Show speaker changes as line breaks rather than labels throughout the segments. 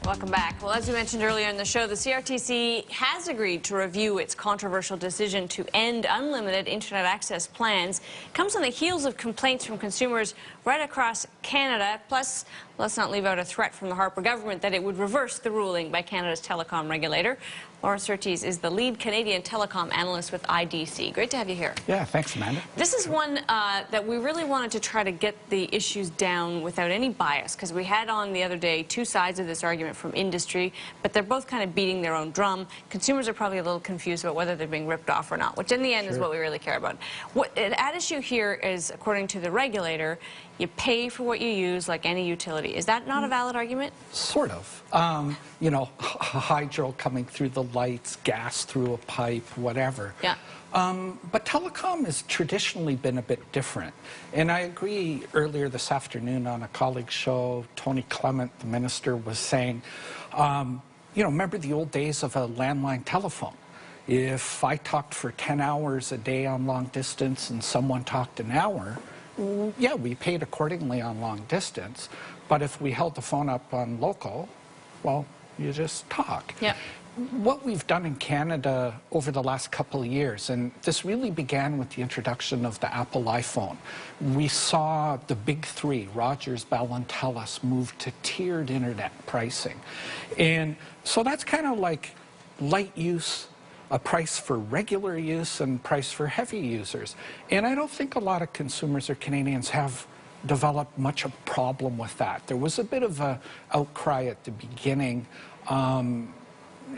Welcome back. Well, as we mentioned earlier in the show, the CRTC has agreed to review its controversial decision to end unlimited internet access plans. It comes on the heels of complaints from consumers right across Canada. Plus, let's not leave out a threat from the Harper government that it would reverse the ruling by Canada's telecom regulator. Lawrence Surtees is the lead Canadian telecom analyst with IDC. Great to have you here.
Yeah, thanks, Amanda.
This is one that we really wanted to try to get the issues down without any bias, because we had on the other day two sides of this argument from industry, but they're both kind of beating their own drum. Consumers are probably a little confused about whether they're being ripped off or not, which in the end is what we really care about. What at issue here is, according to the regulator, you pay for what you use like any utility. Is that not a valid argument?
Sort of. You know, hydro coming through the lights, gas through a pipe, whatever.
Yeah.
But telecom has traditionally been a bit different. And I agree, earlier this afternoon on a colleague's show, Tony Clement, the minister, was saying, you know, remember the old days of a landline telephone? If I talked for 10 hours a day on long distance and someone talked an hour, yeah, we paid accordingly on long distance. But if we held the phone up on local, well, you just talk.
Yeah.
What we've done in Canada over the last couple of years, and this really began with the introduction of the Apple iPhone, we saw the big three, Rogers, Bell, and TELUS, move to tiered internet pricing. And so that's kind of like light use, a price for regular use, and price for heavy users. And I don't think a lot of consumers or Canadians have developed much of a problem with that. There was a bit of an outcry at the beginning.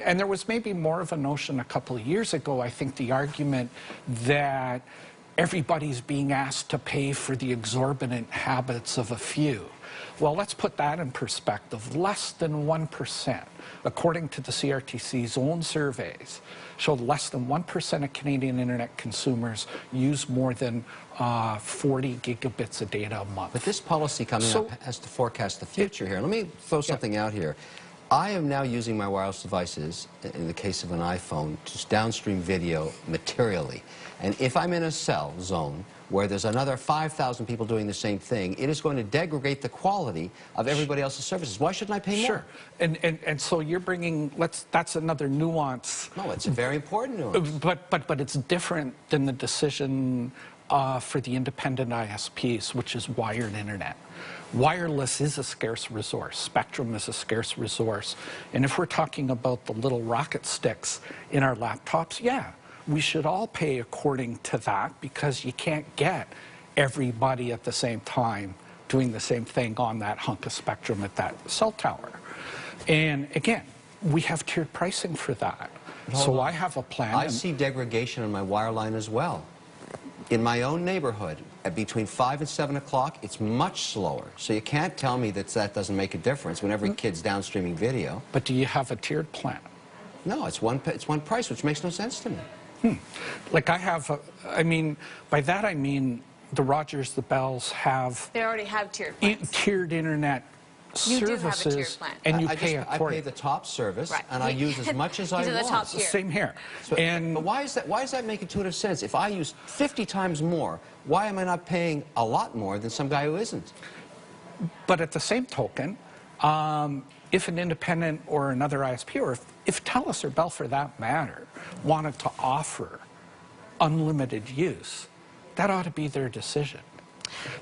And there was maybe more of a notion a couple of years ago, I think, the argument that everybody's being asked to pay for the exorbitant habits of a few. Well, let's put that in perspective. Less than 1%, according to the CRTC's own surveys, showed less than 1% of Canadian internet consumers use more than 40 gigabits of data a month.
But this policy coming up has to forecast the future here. Let me throw something out here. I am now using my wireless devices, in the case of an iPhone, to downstream video materially. And if I'm in a cell zone where there's another 5,000 people doing the same thing, it is going to degrade the quality of everybody else's services. Why shouldn't I pay more?
Sure. And so you're bringing, that's another nuance.
No, it's a very important nuance.
But it's different than the decision for the independent ISPs, which is wired internet. Wireless is a scarce resource. Spectrum is a scarce resource. And if we're talking about the little rocket sticks in our laptops, yeah, we should all pay according to that, because you can't get everybody at the same time doing the same thing on that hunk of spectrum at that cell tower. And again, we have tiered pricing for that. So I have a plan.
I see degradation on my wireline as well. In my own neighborhood, at between 5 and 7 o'clock, it's much slower. So you can't tell me that that doesn't make a difference when every kid's downstreaming video.
But do you have a tiered plan?
No, it's one price, which makes no sense to me.
Like I have, I mean, by that I mean the Rogers, the Bells have...
They already have tiered plans.
Tiered internet services,
do have a tiered plan.
And you
I
pay
the top service,
right,
and I use as much as I want.
The top tier.
Same here.
So, but why does that make intuitive sense? If I use 50 times more, why am I not paying a lot more than some guy who isn't?
But at the same token, if an independent or another ISP, or if TELUS or Bell for that matter, wanted to offer unlimited use, that ought to be their decision.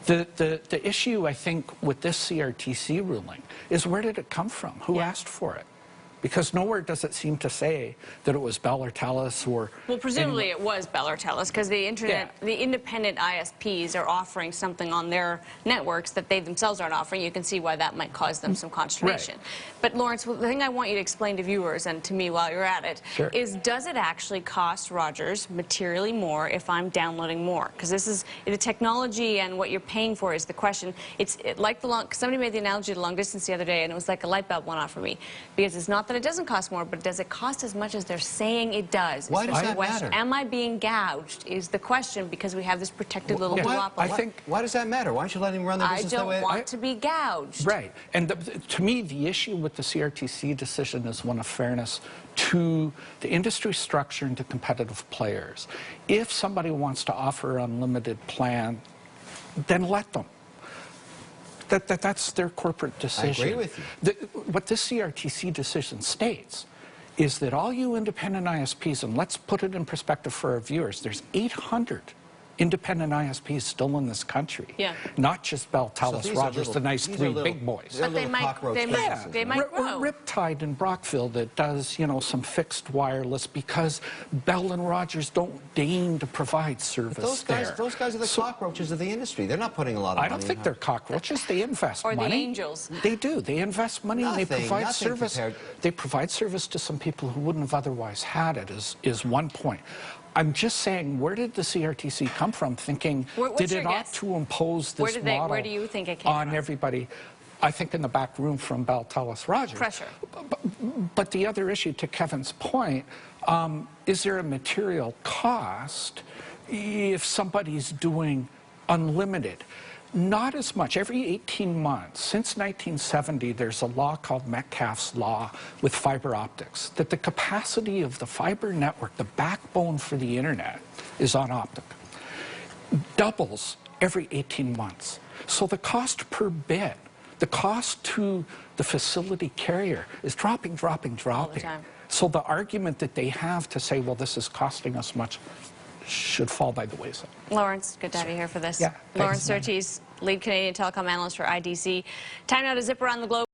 The issue, I think, with this CRTC ruling is, where did it come from? Who asked for it? Because nowhere does it seem to say that it was Bell or TELUS or...
Well, presumably it was Bell or TELUS, because the independent ISPs are offering something on their networks that they themselves aren't offering. You can see why that might cause them some consternation. Right. But Lawrence, the thing I want you to explain to viewers and to me while you're at it is, does it actually cost Rogers materially more if I'm downloading more? Because this is the technology, and what you're paying for is the question. It's like somebody made the analogy to long distance the other day, and it was like a light bulb went off for me, because it's not that it doesn't cost more, but does it cost as much as they're saying it does?
Why does that matter?
Am I being gouged is the question, because we have this protected little duopoly.
Why does that matter? Why don't you let him run the business that way?
I don't want to be gouged.
Right. And to me, the issue with the CRTC decision is one of fairness to the industry structure and to competitive players. If somebody wants to offer an unlimited plan, then let them. That's their corporate decision.
I agree with you.
What this CRTC decision states is that all you independent ISPs, and let's put it in perspective for our viewers, there's 800 independent ISPs still in this country.
Yeah.
Not just Bell, TELUS,
So
Rogers, the nice three big boys.
But they might grow.
Or Riptide in Brockville that does, you know, some fixed wireless because Bell and Rogers don't deign to provide service there.
Those guys are the cockroaches of the industry. They're not putting a lot of money.
I don't think they're cockroaches. They invest money.
Or the angels.
They do. They invest money and they provide service.
Compared.
They provide service to some people who wouldn't have otherwise had it, is one point. I'm just saying, where did the CRTC come from thinking, did it ought to impose this model
where do you think it came
on
from?
everybody? I think in the back room from Bell, TELUS, Rogers.
Pressure.
But the other issue, to Kevin's point, is there a material cost if somebody's doing unlimited? Not as much. Every 18 months, since 1970, there's a law called Metcalfe's Law with fiber optics, that the capacity of the fiber network, the backbone for the internet, is on optic. Doubles every 18 months. So the cost per bit, the cost to the facility carrier is dropping.
All the time.
So the argument that they have to say, well, this is costing us much, should fall by the wayside.
Lawrence, good to have you here for this.
Yeah,
Lawrence
thanks,
Surtees, lead Canadian telecom analyst for IDC. Time now to zip around the globe.